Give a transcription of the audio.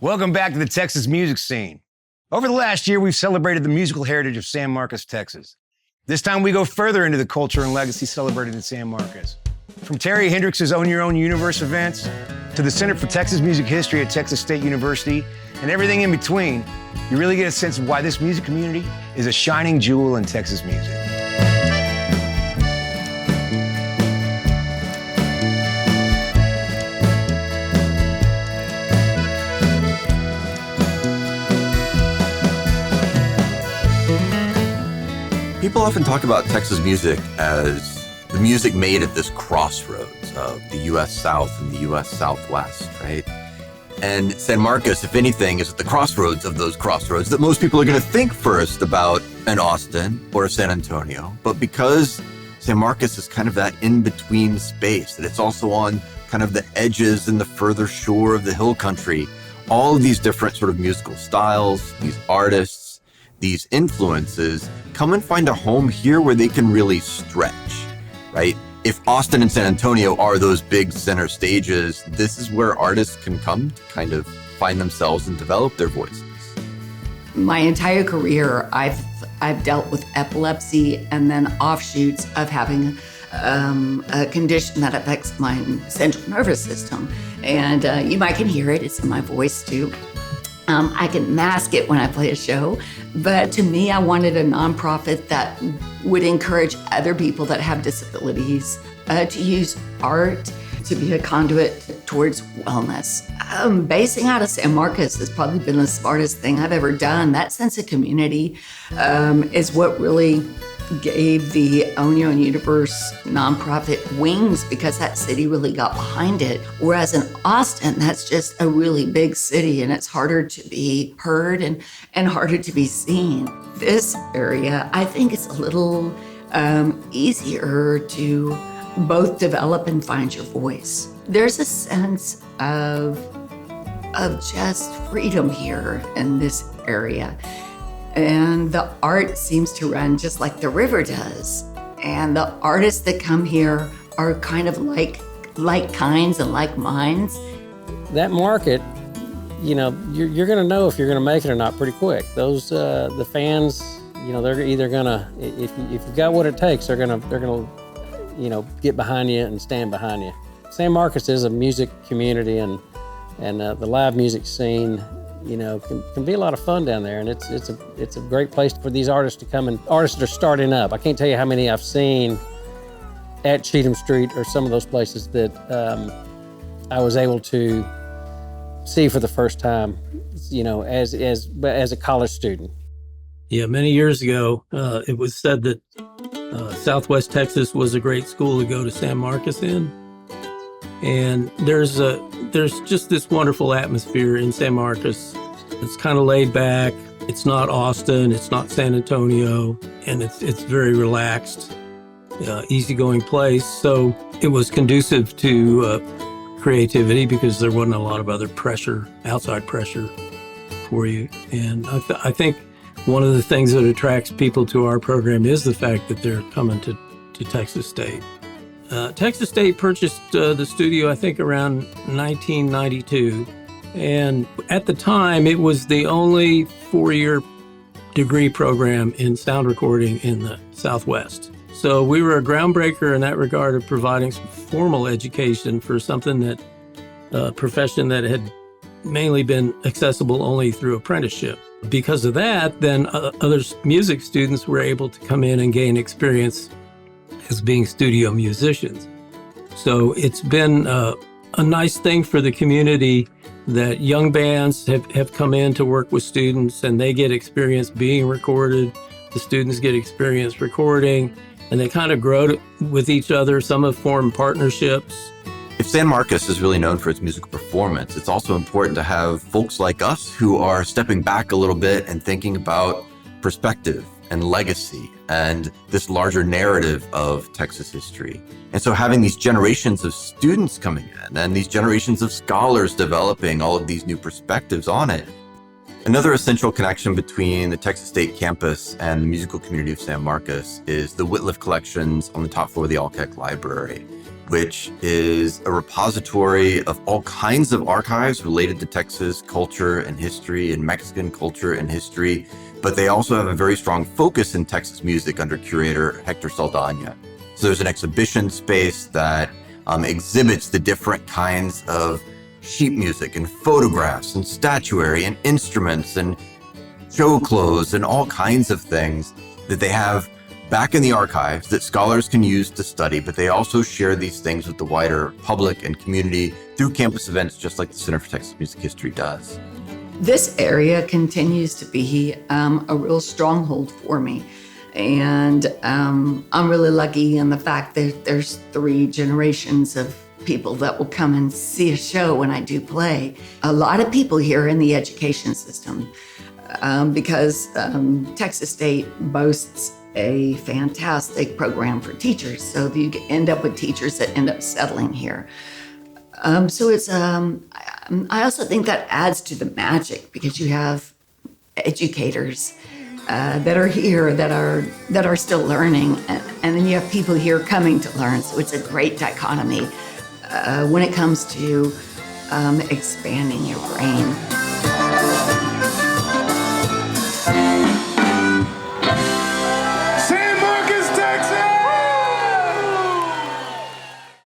Welcome back to the Texas music scene. Over the last year, we've celebrated the musical heritage of San Marcos, Texas. This time we go further into the culture and legacy celebrated in San Marcos. From Terri Hendrix's Own Your Own Universe events to the Center for Texas Music History at Texas State University and everything in between, you really get a sense of why this music community is a shining jewel in Texas music. People often talk about Texas music as the music made at this crossroads of the U.S. South and the U.S. Southwest, right? And San Marcos, if anything, is at the crossroads of those crossroads that most people are going to think first about an Austin or a San Antonio. But because San Marcos is kind of that in-between space, that it's also on kind of the edges and the further shore of the hill country, all of these different sort of musical styles, these artists, these influences come and find a home here where they can really stretch, right? If Austin and San Antonio are those big center stages, this is where artists can come to kind of find themselves and develop their voices. My entire career, I've dealt with epilepsy and then offshoots of having a condition that affects my central nervous system. And you might can hear it, it's in my voice too. I can mask it when I play a show, but to me, I wanted a nonprofit that would encourage other people that have disabilities to use art to be a conduit towards wellness. Basing out of San Marcos has probably been the smartest thing I've ever done. That sense of community is what really gave the Own Your Own Universe nonprofit wings, because that city really got behind it. Whereas in Austin, that's just a really big city and it's harder to be heard and harder to be seen. This area, I think it's a little easier to both develop and find your voice. There's a sense of just freedom here in this area. And the art seems to run just like the river does. And the artists that come here are kind of like kinds and like minds. That market, you know, you're going to know if you're going to make it or not pretty quick. Those the fans, you know, they're either going to, if you've got what it takes, they're going to, you know, get behind you and stand behind you. San Marcos is a music community, and the live music scene, you know, can be a lot of fun down there, and it's a great place for these artists to come, and artists that are starting up. I can't tell you how many I've seen at Cheatham Street or some of those places that I was able to see for the first time, you know, as a college student. Yeah, many years ago, it was said that Southwest Texas was a great school to go to San Marcos in, and there's just this wonderful atmosphere in San Marcos. It's kind of laid back. It's not Austin. It's not San Antonio. And it's very relaxed, easygoing place. So it was conducive to creativity because there wasn't a lot of other pressure, outside pressure for you. And I think one of the things that attracts people to our program is the fact that they're coming to Texas State. Texas State purchased the studio, I think, around 1992. And at the time, it was the only four-year degree program in sound recording in the Southwest. So we were a groundbreaker in that regard of providing some formal education for something that, a profession that had mainly been accessible only through apprenticeship. Because of that, then other music students were able to come in and gain experience as being studio musicians. So it's been a nice thing for the community that young bands have come in to work with students, and they get experience being recorded. The students get experience recording, and they kind of grow with each other. Some have formed partnerships. If San Marcos is really known for its musical performance, it's also important to have folks like us who are stepping back a little bit and thinking about perspective and legacy and this larger narrative of Texas history. And so having these generations of students coming in and these generations of scholars developing all of these new perspectives on it. Another essential connection between the Texas State campus and the musical community of San Marcos is the Whitliff collections on the top floor of the Alkeck Library. which is a repository of all kinds of archives related to Texas culture and history and Mexican culture and history. But they also have a very strong focus in Texas music under curator Hector Saldana. So there's an exhibition space that exhibits the different kinds of sheet music and photographs and statuary and instruments and show clothes and all kinds of things that they have back in the archives that scholars can use to study, but they also share these things with the wider public and community through campus events, just like the Center for Texas Music History does. This area continues to be a real stronghold for me. And I'm really lucky in the fact that there's 3 generations of people that will come and see a show when I do play. A lot of people here in the education system because Texas State boasts a fantastic program for teachers. So you end up with teachers that end up settling here. So it's, I also think that adds to the magic because you have educators that are here that are still learning, and then you have people here coming to learn. So it's a great dichotomy when it comes to expanding your brain.